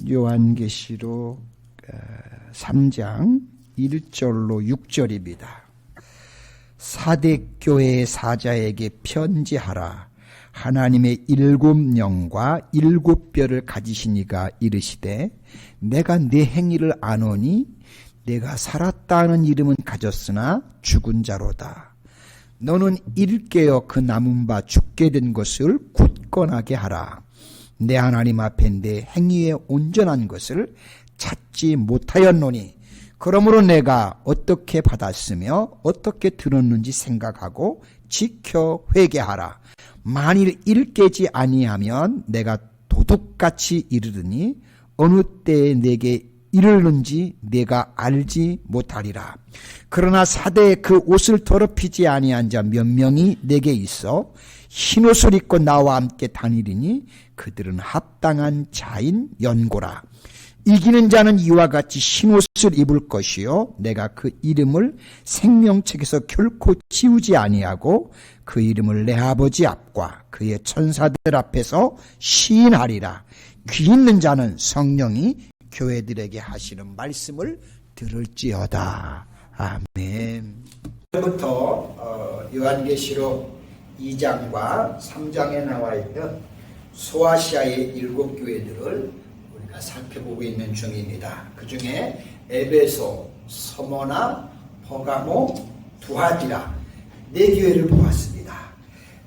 요한계시록 3장 1절로 6절입니다. 사대교회의 사자에게 편지하라. 하나님의 7영과 7뼈를 가지시니가 이르시되 내가 네 행위를 아노니 내가 살았다 하는 이름은 가졌으나 죽은 자로다. 너는 일깨어 그 남은 바 죽게 된 것을 굳건하게 하라. 내 하나님 앞에 내 행위에 온전한 것을 찾지 못하였노니 그러므로 내가 어떻게 받았으며 어떻게 들었는지 생각하고 지켜 회개하라. 만일 일깨지 아니하면 내가 도둑같이 이르르니 어느 때에 내게 이르는지 내가 알지 못하리라. 그러나 사대에 그 옷을 더럽히지 아니한 자 몇 명이 내게 있어 흰옷을 입고 나와 함께 다니리니 그들은 합당한 자인 연고라. 이기는 자는 이와 같이 흰옷을 입을 것이요 내가 그 이름을 생명책에서 결코 지우지 아니하고 그 이름을 내 아버지 앞과 그의 천사들 앞에서 시인하리라. 귀 있는 자는 성령이 교회들에게 하시는 말씀을 들을지어다. 아멘. 부터 요한계시록 2장과 3장에 나와 있는 소아시아의 7교회들을 우리가 살펴보고 있는 중입니다. 그 중에 에베소, 서머나, 버가모, 두아디라 4교회를 보았습니다.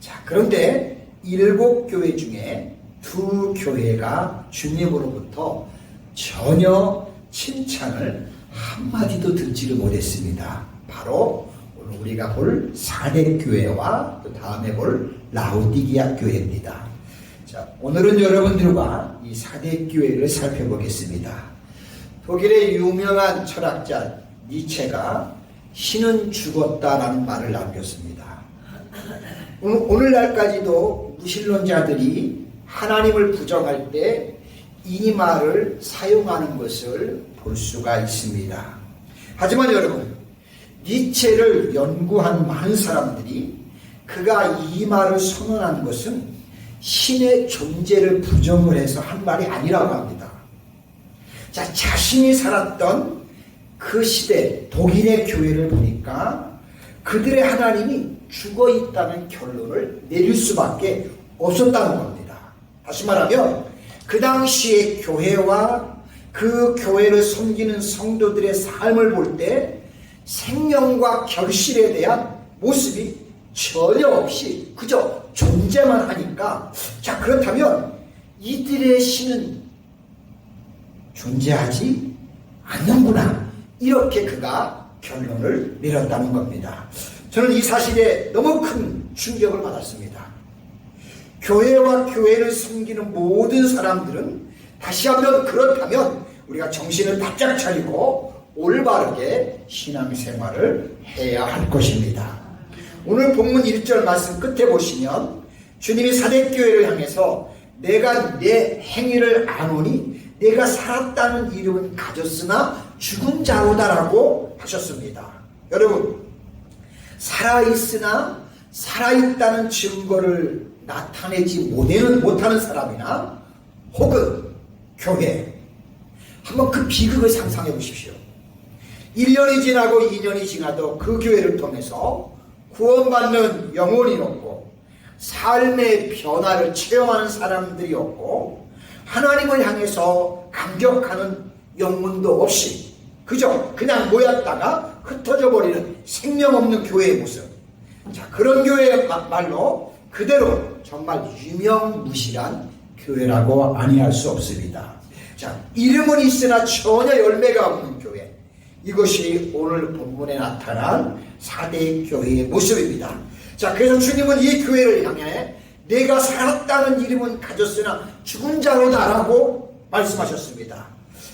자, 그런데 7교회 중에 2교회가 주님으로부터 전혀 칭찬을 한마디도 듣지를 못했습니다. 바로 오늘 우리가 볼 사대교회와 또 다음에 볼 라오디게아 교회입니다. 자, 오늘은 여러분들과 이 사대교회를 살펴보겠습니다. 독일의 유명한 철학자 니체가 신은 죽었다라는 말을 남겼습니다. 오늘날까지도 무신론자들이 하나님을 부정할 때 이 말을 사용하는 것을 볼 수가 있습니다. 하지만 여러분, 니체를 연구한 많은 사람들이 그가 이 말을 선언한 것은 신의 존재를 부정을 해서 한 말이 아니라고 합니다. 자, 자신이 살았던 그 시대 독일의 교회를 보니까 그들의 하나님이 죽어 있다는 결론을 내릴 수밖에 없었다는 겁니다. 다시 말하면 그 당시의 교회와 그 교회를 섬기는 성도들의 삶을 볼 때 생명과 결실에 대한 모습이 전혀 없이 그저 존재만 하니까, 자, 그렇다면 이들의 신은 존재하지 않는구나, 이렇게 그가 결론을 내렸다는 겁니다. 저는 이 사실에 너무 큰 충격을 받았습니다. 교회와 교회를 섬기는 모든 사람들은 다시 한번 그렇다면 우리가 정신을 바짝 차리고 올바르게 신앙생활을 해야 할 것입니다. 오늘 본문 1절 말씀 끝에 보시면 주님이 사대교회를 향해서 내가 내 행위를 아노니 내가 살았다는 이름은 가졌으나 죽은 자로다라고 하셨습니다. 여러분, 살아있으나 살아있다는 증거를 나타내지 못하는 사람이나 혹은 교회, 한번 그 비극을 상상해 보십시오. 1년이 지나고 2년이 지나도 그 교회를 통해서 구원받는 영혼이 없고 삶의 변화를 체험하는 사람들이 없고 하나님을 향해서 감격하는 영혼도 없이 그냥 모였다가 흩어져 버리는 생명 없는 교회의 모습. 자, 그런 교회야말로 그대로 정말 유명무실한 교회라고 아니할 수 없습니다. 자, 이름은 있으나 전혀 열매가 없는 교회. 이것이 오늘 본문에 나타난 사대 교회의 모습입니다. 자, 그래서 주님은 이 교회를 향해 내가 살았다는 이름은 가졌으나 죽은 자로다라고 말씀하셨습니다.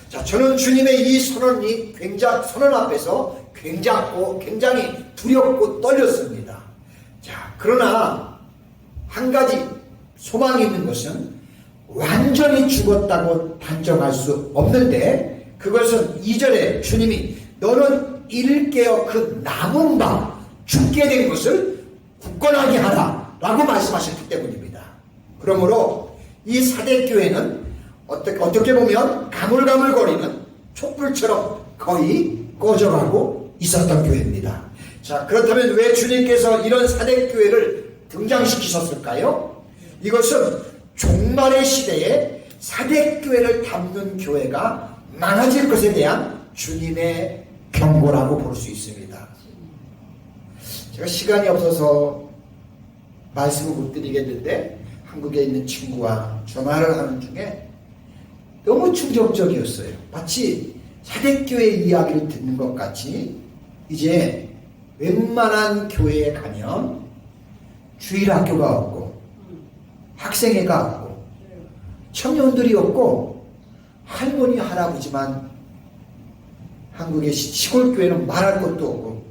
자, 저는 주님의 이 선언 앞에서 굉장히 두렵고 떨렸습니다. 자, 그러나 한 가지 소망이 있는 것은 완전히 죽었다고 단정할 수 없는데, 그것은 2절에 주님이 너는 일깨어 그 남은 바 죽게 된 것을 굳건하게 하라 라고 말씀하셨기 때문입니다. 그러므로 이 사대교회는 어떻게 보면 가물가물거리는 촛불처럼 거의 꺼져가고 있었던 교회입니다. 자, 그렇다면 왜 주님께서 이런 사대교회를 등장시키셨을까요? 이것은 종말의 시대에 사대교회를 담는 교회가 많아질 것에 대한 주님의 경고라고 볼 수 있습니다. 제가 시간이 없어서 말씀을 못 드리겠는데 한국에 있는 친구와 전화를 하는 중에 너무 충격적이었어요. 마치 사대교회 이야기를 듣는 것 같이 이제 웬만한 교회에 가면 주일학교가 없고 학생회가 없고 청년들이 없고 할머니 할아버지만 한국의 시골 교회는 말할 것도 없고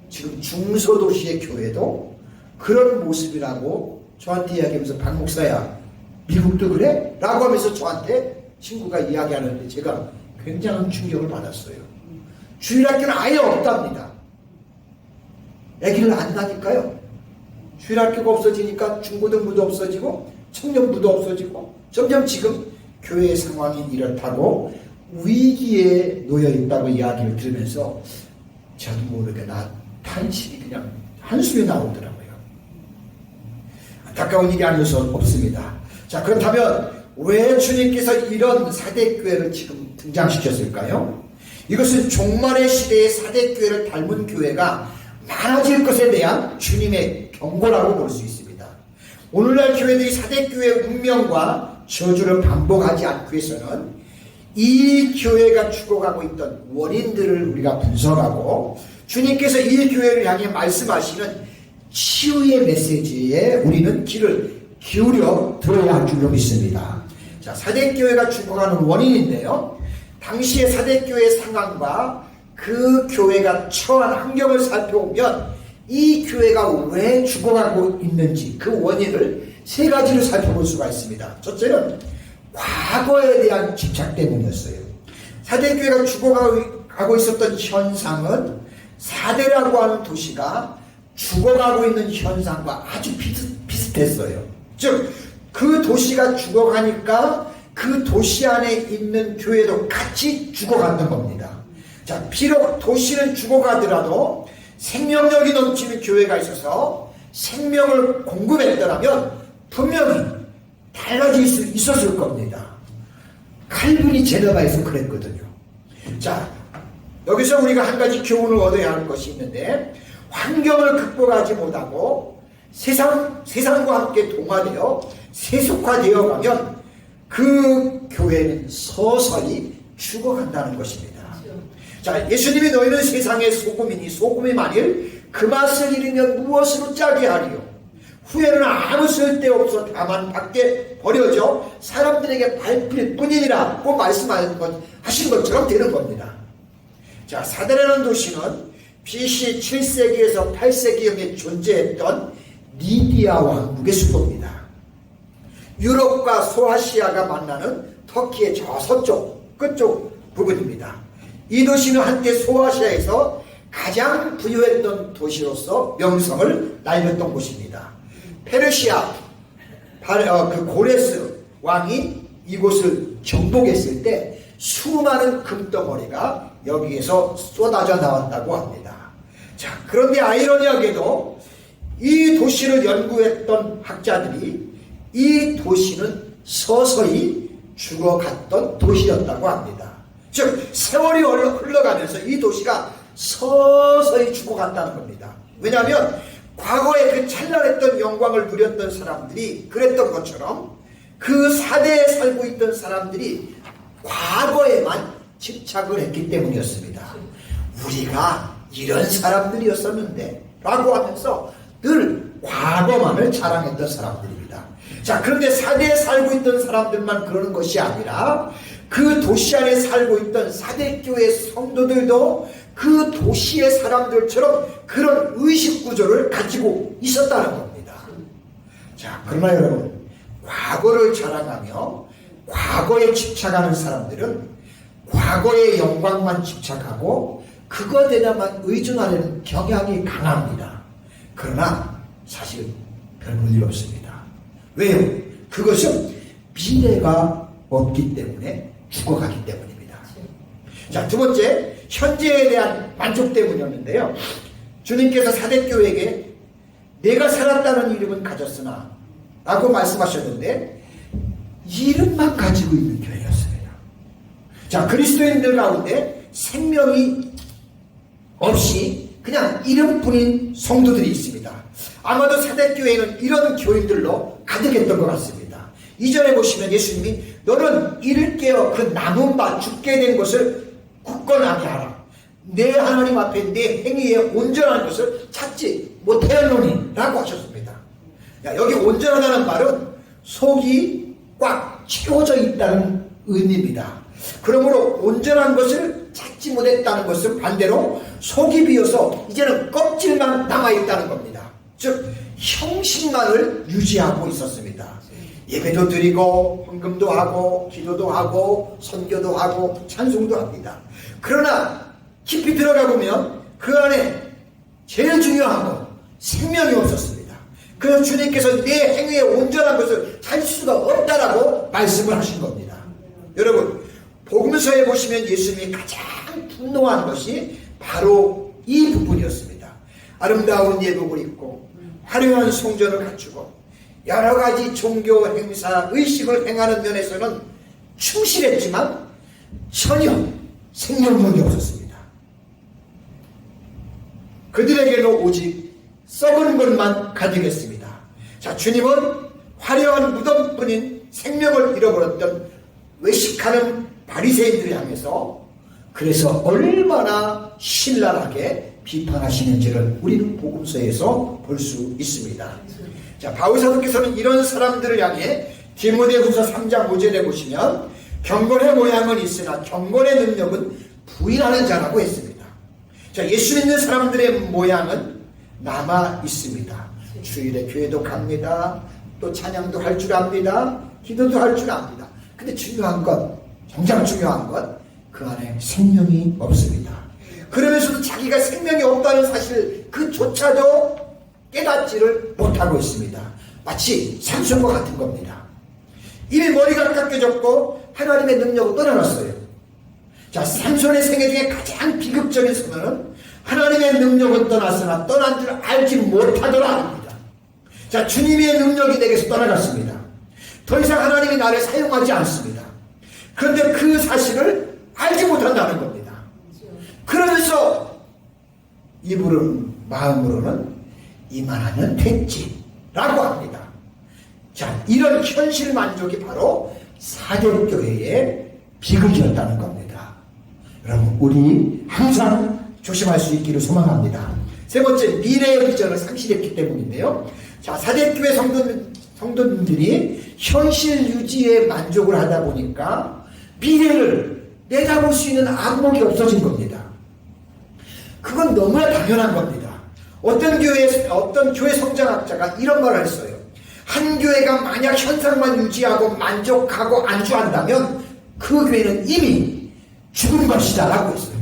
지금 중소도시의 교회도 그런 모습이라고 저한테 이야기하면서 박 목사야 미국도 그래? 라고 하면서 저한테 친구가 이야기하는데 제가 굉장한 충격을 받았어요. 주일학교는 아예 없답니다. 애기를 안 나니까요. 주일학교가 없어지니까 중고등부도 없어지고 청년부도 없어지고 점점 지금 교회의 상황이 이렇다고 위기에 놓여 있다고 이야기를 들으면서 저도 모르게 나 탄식이 그냥 한숨이 나오더라고요. 안타까운 일이 아닐 수 없습니다. 자, 그렇다면 왜 주님께서 이런 사대교회를 지금 등장시켰을까요? 이것은 종말의 시대의 사대교회를 닮은 교회가 많아질 것에 대한 주님의 경고라고 볼 수 있습니다. 오늘날 교회들이 사대교회의 운명과 저주를 반복하지 않기 위해서는 이 교회가 죽어가고 있던 원인들을 우리가 분석하고 주님께서 이 교회를 향해 말씀하시는 치유의 메시지에 우리는 귀를 기울여 들어야 할 줄로 믿습니다. 자, 사대교회가 죽어가는 원인인데요. 당시의 사대교회의 상황과 그 교회가 처한 환경을 살펴보면 이 교회가 왜 죽어가고 있는지 그 원인을 세 가지로 살펴볼 수가 있습니다. 첫째는 과거에 대한 집착 때문이었어요. 사대교회가 죽어가고 있었던 현상은 사대라고 하는 도시가 죽어가고 있는 현상과 아주 비슷했어요. 즉, 그 도시가 죽어가니까 그 도시 안에 있는 교회도 같이 죽어갔던 겁니다. 자, 비록 도시는 죽어가더라도 생명력이 넘치는 교회가 있어서 생명을 공급했더라면 분명히 달라질 수 있었을 겁니다. 칼빈이 제네바에서 그랬거든요. 자, 여기서 우리가 한 가지 교훈을 얻어야 할 것이 있는데 환경을 극복하지 못하고 세상과 함께 동화되어 세속화되어 가면 그 교회는 서서히 죽어간다는 것입니다. 자, 예수님이 너희는 세상의 소금이니 소금이 만일 그 맛을 잃으면 무엇으로 짜게 하리요? 후에는 아무 쓸데없어 다만 밖에 버려져 사람들에게 밟힐 뿐이니라고 말씀하신 것처럼 되는 겁니다. 자, 사대라는 도시는 BC 7세기에서 8세기경에 존재했던 리디아 왕국의 수도입니다. 유럽과 소아시아가 만나는 터키의 저 서쪽 끝쪽 부분입니다. 이 도시는 한때 소아시아에서 가장 부유했던 도시로서 명성을 날렸던 곳입니다. 페르시아 그 고레스 왕이 이곳을 정복했을 때 수많은 금덩어리가 여기에서 쏟아져 나왔다고 합니다. 자, 그런데 아이러니하게도 이 도시를 연구했던 학자들이 이 도시는 서서히 죽어갔던 도시였다고 합니다. 즉, 세월이 흘러가면서 이 도시가 서서히 죽어간다는 겁니다. 왜냐하면 과거에 그 찬란했던 영광을 누렸던 사람들이 그랬던 것처럼 그 사대에 살고 있던 사람들이 과거에만 집착을 했기 때문이었습니다. 우리가 이런 사람들이었었는데 라고 하면서 늘 과거만을 자랑했던 사람들입니다. 자, 그런데 사대에 살고 있던 사람들만 그러는 것이 아니라 그 도시 안에 살고 있던 사대교회 성도들도 그 도시의 사람들처럼 그런 의식구조를 가지고 있었다는 겁니다. 자, 그러나 여러분, 과거를 자랑하며 과거에 집착하는 사람들은 과거의 영광만 집착하고 그것에다만 의존하려는 경향이 강합니다. 그러나 사실 별 볼일 없습니다. 왜요? 그것은 미래가 없기 때문에 죽어가기 때문입니다. 자, 두 번째, 현재에 대한 만족 때문이었는데요. 주님께서 사대교회에게 내가 살았다는 이름은 가졌으나 라고 말씀하셨는데 이름만 가지고 있는 교회였습니다. 자, 그리스도인들 가운데 생명이 없이 그냥 이름뿐인 성도들이 있습니다. 아마도 사대교회는 이런 교인들로 가득했던 것 같습니다. 이전에 보시면 예수님이 너는 이를 깨어 그 남은 바 죽게 된 것을 굳건하게 하라. 내 하나님 앞에 내 행위에 온전한 것을 찾지 못하였노니 라고 하셨습니다. 야, 여기 온전하다는 말은 속이 꽉 채워져 있다는 의미입니다. 그러므로 온전한 것을 찾지 못했다는 것은 반대로 속이 비어서 이제는 껍질만 남아있다는 겁니다. 즉 형식만을 유지하고 있었습니다. 예배도 드리고 헌금도 하고 기도도 하고 선교도 하고 찬송도 합니다. 그러나 깊이 들어가 보면 그 안에 제일 중요한 건 생명이 없었습니다. 그래서 주님께서 내 행위에 온전한 것을 찾을 수가 없다라고 말씀을 하신 겁니다. 여러분, 복음서에 보시면 예수님이 가장 분노한 것이 바로 이 부분이었습니다. 아름다운 예복을 입고 화려한 성전을 갖추고 여러 가지 종교 행사, 의식을 행하는 면에서는 충실했지만 전혀 생명력이 없었습니다. 그들에게는 오직 썩은 것만 가득했습니다. 자, 주님은 화려한 무덤뿐인 생명을 잃어버렸던 외식하는 바리새인들을 향해서 그래서 얼마나 신랄하게 비판하시는지를 우리는 복음서에서 볼 수 있습니다. 자, 바울 사도께서는 이런 사람들을 향해 디모데후서 3장 5절에 보시면 경건의 모양은 있으나 경건의 능력은 부인하는 자라고 했습니다. 자, 예수 믿는 사람들의 모양은 남아 있습니다. 주일에 교회도 갑니다. 또 찬양도 할 줄 압니다. 기도도 할 줄 압니다. 근데 중요한 건, 정작 중요한 건 그 안에 생명이 없습니다. 그러면서도 자기가 생명이 없다는 사실 그조차도 깨닫지를 못하고 있습니다. 마치 삼손과 같은 겁니다. 이미 머리가 깎여졌고 하나님의 능력을 떠나놨어요. 자, 삼손의 생애 중에 가장 비극적인 선언은 하나님의 능력은 떠났으나 떠난 줄 알지 못하더라 합니다. 자, 주님의 능력이 내게서 떠나갔습니다. 더 이상 하나님이 나를 사용하지 않습니다. 그런데 그 사실을 알지 못한다는 겁니다. 그러면서 입으로는, 마음으로는 이만하면 됐지 라고 합니다. 자, 이런 현실 만족이 바로 사대교회의 비극이었다는 겁니다. 여러분, 우리 항상 조심할 수 있기를 소망합니다. 세 번째, 미래의 비전을 상실했기 때문인데요. 자, 사대교회 성도님들이 현실 유지에 만족을 하다 보니까 미래를 내다볼 수 있는 안목이 없어진 겁니다. 그건 너무나 당연한 겁니다. 어떤 교회 성장학자가 이런 말을 했어요. 한 교회가 만약 현상만 유지하고 만족하고 안주한다면 그 교회는 이미 죽은 것이다 라고 했어요.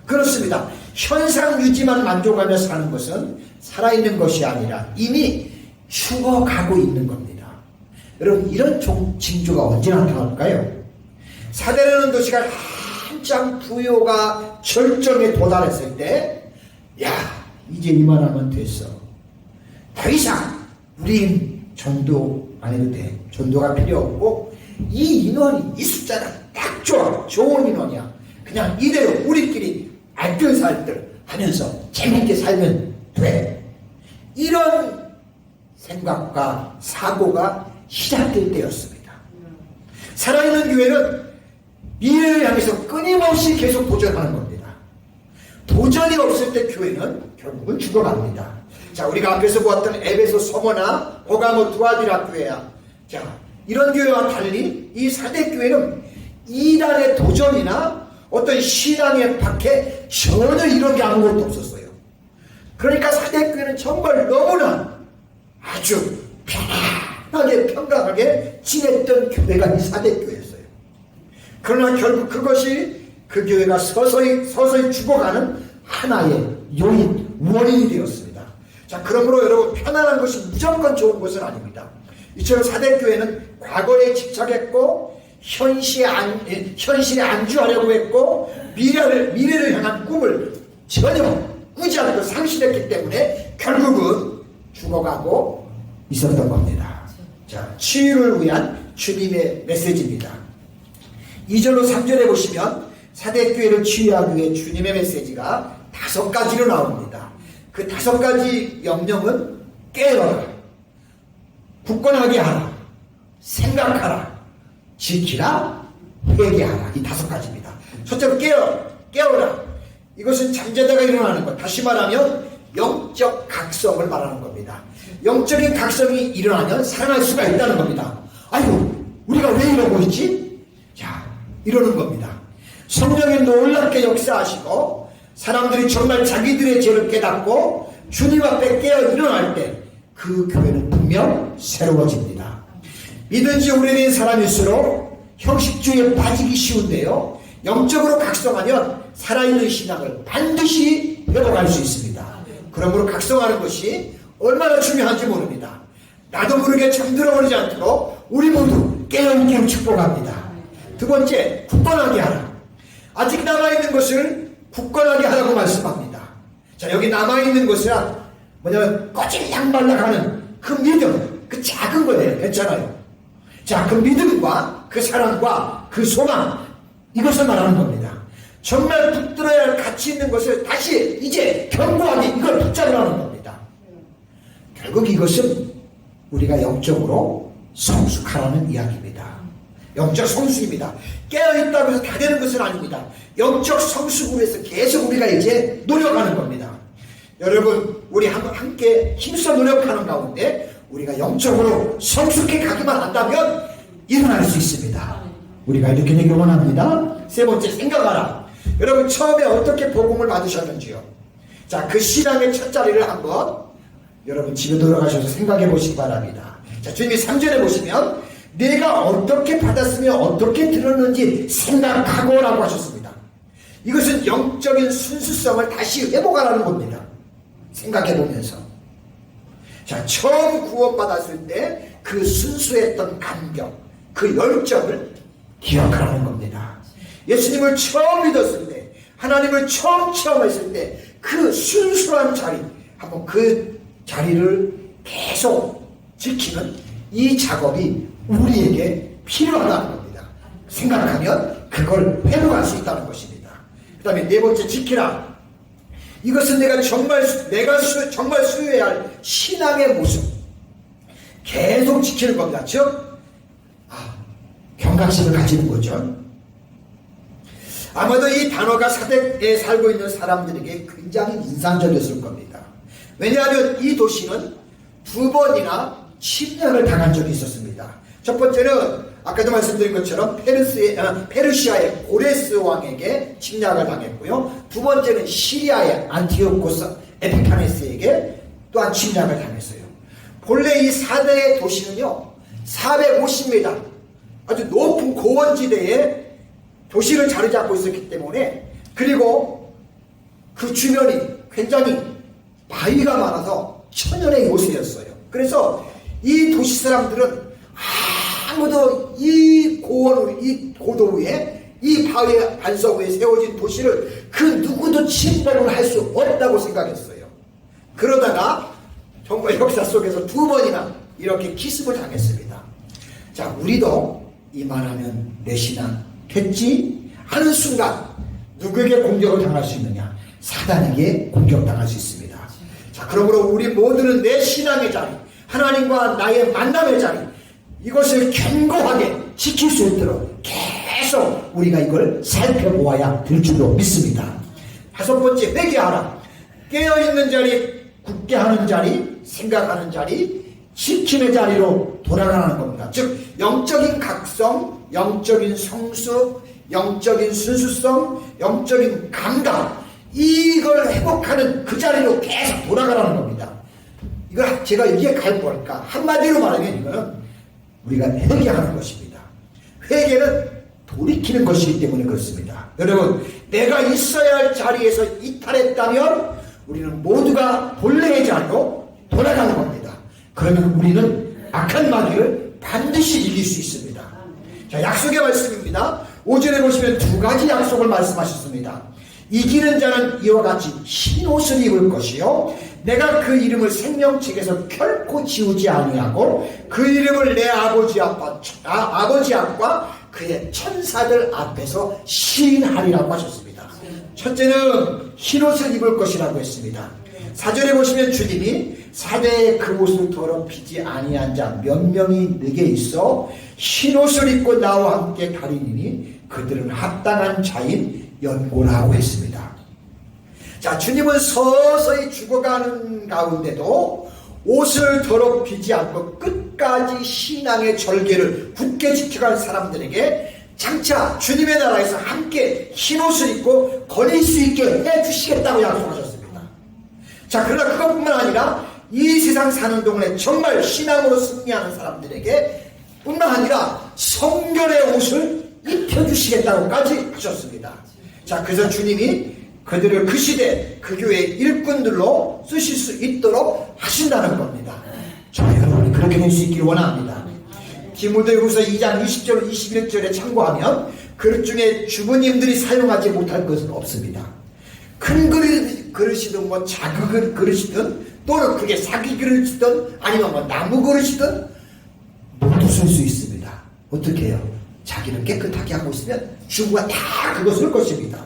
그렇습니다. 현상 유지만 만족하며 사는 것은 살아있는 것이 아니라 이미 죽어가고 있는 겁니다. 여러분, 이런 징조가 언제 나타날까요? 사대라는 도시가 한참 부요가 절정에 도달했을 때, 야, 이제 이만하면 됐어. 더 이상 우린 전도 안 해도 돼. 전도가 필요 없고 이 인원이, 이 숫자가 딱 좋아. 좋은 인원이야. 그냥 이대로 우리끼리 알뜰살뜰 하면서 재밌게 살면 돼. 이런 생각과 사고가 시작될 때였습니다. 살아있는 교회는 미래를 향해서 끊임없이 계속 도전하는 겁니다. 도전이 없을 때 교회는 결국은 죽어갑니다. 자, 우리가 앞에서 보았던 에베소 서머나 호가모 두아디라 교회야. 자, 이런 교회와 달리 이 사대교회는 이단의 도전이나 어떤 신앙의 박해 전혀 이런 게 아무것도 없었어요. 그러니까 사대교회는 정말 너무나 아주 편안하게 평강하게 지냈던 교회가 이 사대교회였어요. 그러나 결국 그것이 그 교회가 서서히 죽어가는 하나의 원인이 되었습니다. 자, 그러므로 여러분, 편안한 것이 무조건 좋은 것은 아닙니다. 이처럼 사대교회는 과거에 집착했고 현실에 안주하려고 했고 미래를 향한 꿈을 전혀 꾸지 않고 상실했기 때문에 결국은 죽어가고 있었던 겁니다. 자, 치유를 위한 주님의 메시지입니다. 2절로 3절에 보시면 사대교회를 치유하기 위해 주님의 메시지가 5가지로 나옵니다. 그 5가지 명령은 깨어라, 굳건하게 하라, 생각하라, 지키라, 회개하라. 이 5가지입니다. 첫째로 깨어라. 이것은 잠자다가 일어나는 것. 다시 말하면 영적 각성을 말하는 겁니다. 영적인 각성이 일어나면 살아날 수가 있다는 겁니다. 아이고, 우리가 왜 이러고 있지? 자, 이러는 겁니다. 성령이 놀랍게 역사하시고 사람들이 정말 자기들의 죄를 깨닫고 주님 앞에 깨어 일어날 때 그 교회는 분명 새로워집니다. 믿은 지 오래된 사람일수록 형식주의에 빠지기 쉬운데요, 영적으로 각성하면 살아있는 신앙을 반드시 회복할 수 있습니다. 그러므로 각성하는 것이 얼마나 중요한지 모릅니다. 나도 모르게 잠들어버리지 않도록 우리 모두 깨어있기를 축복합니다. 두 번째, 굳건하게 하라. 아직 남아있는 것을 굳건하게 하라고 말씀합니다. 자, 여기 남아있는 것은 뭐냐면 꺼질랑말랑하는 그 믿음, 그 작은 거예요. 괜찮아요. 자, 그 믿음과 그 사랑과 그 소망, 이것을 말하는 겁니다. 정말 붙들어야 할 가치 있는 것을 다시 이제 견고하게 이걸 붙잡으라는 겁니다. 결국 이것은 우리가 영적으로 성숙하라는 이야기입니다. 영적 성숙입니다. 깨어있다고 해서 다 되는 것은 아닙니다. 영적 성숙을 위해서 계속 우리가 이제 노력하는 겁니다. 여러분, 우리 함께 힘써 노력하는 가운데 우리가 영적으로 성숙해 가기만 한다면 일어날 수 있습니다. 우리가 이렇게 되길 원합니다. 세 번째, 생각하라. 여러분, 처음에 어떻게 복음을 받으셨는지요? 자, 그 신앙의 첫 자리를 한번 여러분 집에 돌아가셔서 생각해 보시기 바랍니다. 자, 주님이 3절에 보시면 내가 어떻게 받았으며 어떻게 들었는지 생각하고 라고 하셨습니다. 이것은 영적인 순수성을 다시 회복하라는 겁니다. 생각해 보면서. 자, 처음 구원받았을 때 그 순수했던 감격, 그 열정을 기억하라는 겁니다. 예수님을 처음 믿었을 때, 하나님을 처음 체험했을 때 그 순수한 자리, 한번 그 자리를 계속 지키는 이 작업이 우리에게 필요하다는 겁니다. 생각하면 그걸 회복할 수 있다는 것입니다. 그 다음에 네 번째, 지키라. 이것은 내가 정말 수여해야 할 신앙의 모습, 계속 지키는 겁니다. 즉, 경각심을 가지는 거죠. 아마도 이 단어가 사대에 살고 있는 사람들에게 굉장히 인상적이었을 겁니다. 왜냐하면 이 도시는 2번이나 침략을 당한 적이 있었습니다. 첫 번째는 아까도 말씀드린 것처럼 페르시아의 고레스 왕에게 침략을 당했고요. 두 번째는 시리아의 안티오코스 에피파네스에게 또한 침략을 당했어요. 본래 이 4대의 도시는요, 450m 아주 높은 고원지대에 도시를 자리 잡고 있었기 때문에, 그리고 그 주변이 굉장히 바위가 많아서 천연의 요새였어요. 그래서 이 도시 사람들은 아무도 이 고도 위에, 이 바위 반석 위에 세워진 도시를 그 누구도 침범을 할 수 없다고 생각했어요. 그러다가 정말 역사 속에서 2번이나 이렇게 기습을 당했습니다. 자, 우리도 이만하면 내 신앙 됐지? 하는 순간 누구에게 공격을 당할 수 있느냐? 사단에게 공격당할 수 있습니다. 자, 그러므로 우리 모두는 내 신앙의 자리, 하나님과 나의 만남의 자리, 이것을 견고하게 지킬 수 있도록 계속 우리가 이걸 살펴보아야 될 줄로 믿습니다. 5번째, 회개하라. 깨어있는 자리, 굳게 하는 자리, 생각하는 자리, 지킴의 자리로 돌아가는 겁니다. 즉, 영적인 각성, 영적인 성숙, 영적인 순수성, 영적인 감각, 이걸 회복하는 그 자리로 계속 돌아가라는 겁니다. 이걸 제가 이게 갈 뭘까? 한마디로 말하면 이거는 우리가 회개하는 것입니다. 회개는 돌이키는 것이기 때문에 그렇습니다. 여러분, 내가 있어야 할 자리에서 이탈했다면 우리는 모두가 본래의 자리로 돌아가는 겁니다. 그러면 우리는 악한 마귀를 반드시 이길 수 있습니다. 자, 약속의 말씀입니다. 5절에 보시면 두 가지 약속을 말씀하셨습니다. 이기는 자는 이와 같이 흰 옷을 입을 것이요 내가 그 이름을 생명책에서 결코 지우지 아니하고 그 이름을 내 아버지 앞과 그의 천사들 앞에서 시인하리라고 하셨습니다. 첫째는 흰 옷을 입을 것이라고 했습니다. 4절에 보시면 주님이 사대에 그 옷을 더럽히지 아니한 자 몇 명이 내게 있어 흰 옷을 입고 나와 함께 가리니니 그들은 합당한 자인 연고라고 했습니다. 자, 주님은 서서히 죽어가는 가운데도 옷을 더럽히지 않고 끝까지 신앙의 절개를 굳게 지켜간 사람들에게 장차 주님의 나라에서 함께 흰옷을 입고 거닐 수 있게 해주시겠다고 약속하셨습니다. 자, 그러나 그것뿐만 아니라 이 세상 사는 동안에 정말 신앙으로 승리하는 사람들에게 뿐만 아니라 성결의 옷을 입혀주시겠다고까지 하셨습니다. 자, 그래서 주님이 그들을 그 시대 그 교회의 일꾼들로 쓰실 수 있도록 하신다는 겁니다. 자, 여러분이 그렇게 될 수 있기를 원합니다. 디모데후서 2장 20절 21절에 참고하면 그릇 중에 주부님들이 사용하지 못할 것은 없습니다. 큰 그릇이든 뭐 작은 그릇이든 또는 그게 사기 그릇이든 아니면 뭐 나무 그릇이든 모두 쓸 수 있습니다. 어떻게 해요? 자기를 깨끗하게 하고 있으면 주부가 다 그거 쓸 것입니다.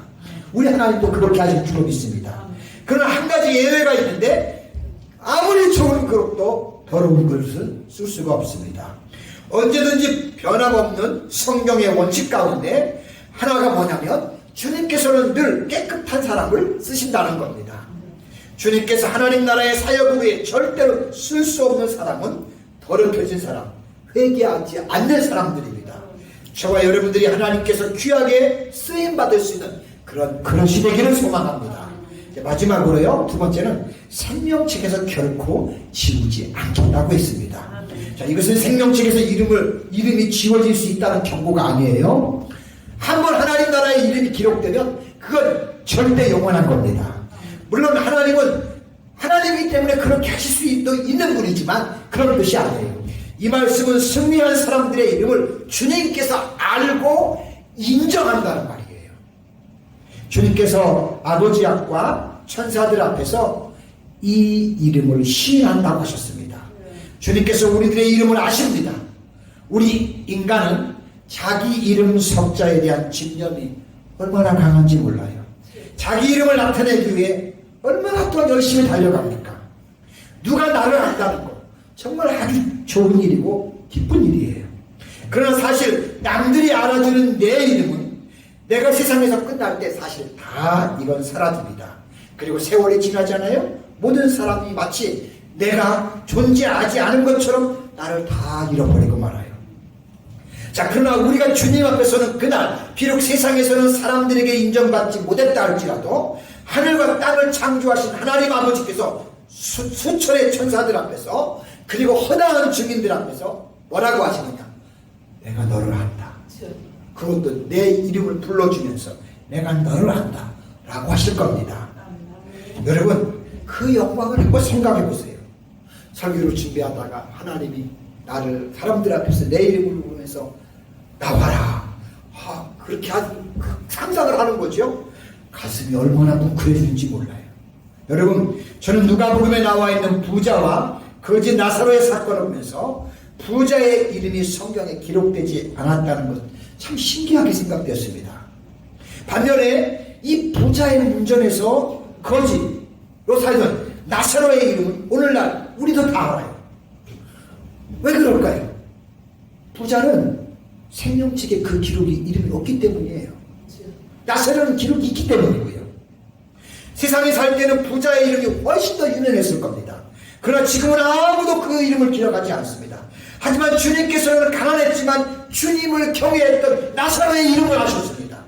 우리 하나님도 그렇게 하실 줄 믿습니다. 그러나 한 가지 예외가 있는데 아무리 좋은 그릇도 더러운 그릇은 쓸 수가 없습니다. 언제든지 변함없는 성경의 원칙 가운데 하나가 뭐냐면 주님께서는 늘 깨끗한 사람을 쓰신다는 겁니다. 주님께서 하나님 나라의 사역을 위해 절대로 쓸 수 없는 사람은 더럽혀진 사람, 회개하지 않는 사람들입니다. 저와 여러분들이 하나님께서 귀하게 쓰임받을 수 있는 그런 그릇이 되기를 소망합니다. 마지막으로요, 두 번째는 생명책에서 결코 지우지 않겠다고 했습니다. 자, 이것은 생명책에서 이름이 지워질 수 있다는 경고가 아니에요. 한번 하나님 나라의 이름이 기록되면 그건 절대 영원한 겁니다. 물론 하나님은 하나님이기 때문에 그렇게 하실 수 있는 분이지만 그런 뜻이 아니에요. 이 말씀은 승리한 사람들의 이름을 주님께서 알고 인정한다는 말이에요. 주님께서 아버지 앞과 천사들 앞에서 이 이름을 시인한다고 하셨습니다. 주님께서 우리들의 이름을 아십니다. 우리 인간은 자기 이름 석자에 대한 집념이 얼마나 강한지 몰라요. 자기 이름을 나타내기 위해 얼마나 또 열심히 달려갑니까? 누가 나를 안다는 거 정말 아주 좋은 일이고 기쁜 일이에요. 그러나 사실 남들이 알아주는 내 이름은 내가 세상에서 끝날 때 사실 다 이건 사라집니다. 그리고 세월이 지나잖아요. 모든 사람이 마치 내가 존재하지 않은 것처럼 나를 다 잃어버리고 말아요. 자, 그러나 우리가 주님 앞에서는 그날 비록 세상에서는 사람들에게 인정받지 못했다 할지라도 하늘과 땅을 창조하신 하나님 아버지께서 수천의 천사들 앞에서 그리고 허다한 증인들 앞에서 뭐라고 하시느냐? 내가 너를 안다. 그것도 내 이름을 불러주면서 내가 너를 안다 라고 하실 겁니다. 여러분, 그 영광을 한번 생각해 보세요. 설교를 준비하다가 하나님이 나를 사람들 앞에서 내 이름을 부르면서 나와라, 그렇게 상상을 하는 거죠. 가슴이 얼마나 뭉클해지는지 몰라요. 여러분, 저는 누가복음에 나와 있는 부자와 거지 나사로의 사건을 보면서 부자의 이름이 성경에 기록되지 않았다는 것 참 신기하게 생각되었습니다. 반면에 이 부자의 문전에서 거지로 살던 나사로의 이름은 오늘날 우리도 다 알아요. 왜 그럴까요? 부자는 생명책에 그 기록이 이름이 없기 때문이에요. 나사로는 기록이 있기 때문이고요. 세상에 살 때는 부자의 이름이 훨씬 더 유명했을 겁니다. 그러나 지금은 아무도 그 이름을 기억하지 않습니다. 하지만 주님께서는 가난했지만 주님을 경외했던 나사로의 이름을 아셨습니다.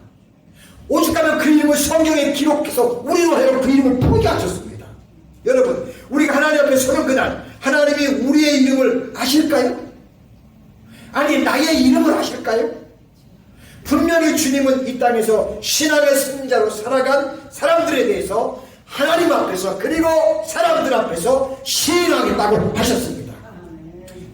오죽하면 그 이름을 성경에 기록해서 우리로 하여금 그 이름을 보게 하셨습니다. 여러분, 우리가 하나님 앞에 서는 그날 하나님이 우리의 이름을 아실까요? 아니, 나의 이름을 아실까요? 분명히 주님은 이 땅에서 신앙의 승자로 살아간 사람들에 대해서 하나님 앞에서 그리고 사람들 앞에서 시인하겠다고 하셨습니다.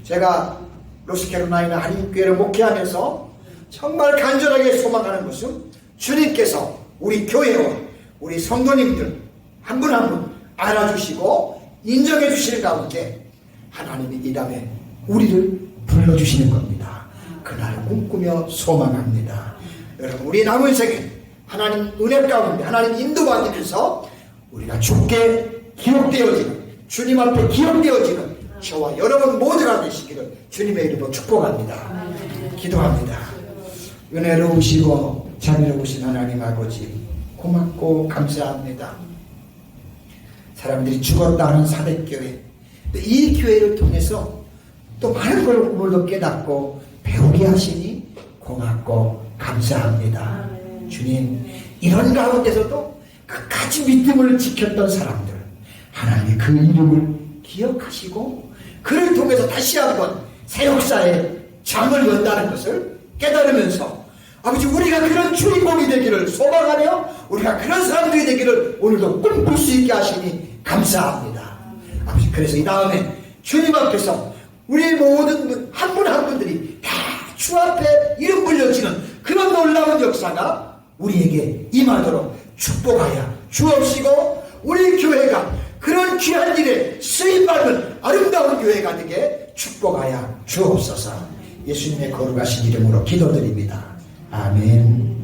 제가 노스캐롤라이나 한인교회를 목회하면서 정말 간절하게 소망하는 것은 주님께서 우리 교회와 우리 성도님들 한 분 한 분 알아주시고 인정해 주시는 가운데 하나님이 이 다음에 우리를 불러주시는 겁니다. 그날을 꿈꾸며 소망합니다. 여러분, 우리 남은 생에 하나님 은혜 가운데 하나님 인도받으면서 우리가 죽게 기록되어지는, 주님 앞에 기록되어지는 저와 여러분 모두가 되시기를 주님의 이름으로 축복합니다. 기도합니다. 은혜로우시고 자비로우신 하나님 아버지, 고맙고 감사합니다. 사람들이 죽었다 하는 사백교회, 이 교회를 통해서 또 많은 걸 오늘도 깨닫고 배우게 하시니 고맙고 감사합니다. 주님, 이런 가운데서도 끝까지 믿음을 지켰던 사람들, 하나님이 그 이름을 기억하시고 그를 통해서 다시 한번 새 역사의 장을 연다는 것을 깨달으면서 아버지, 우리가 그런 주인공이 되기를 소망하며 우리가 그런 사람들이 되기를 오늘도 꿈꿀 수 있게 하시니 감사합니다. 아버지, 그래서 이 다음에 주님 앞에서 우리 모든 분 한 분 한 분들이 다 주 앞에 이름 불려지는 그런 놀라운 역사가 우리에게 임하도록 축복하여 주옵시고, 우리 교회가 그런 귀한 일에 쓰임받는 아름다운 교회가 되게 축복하여 주옵소서. 예수님의 거룩하신 이름으로 기도드립니다. 아멘.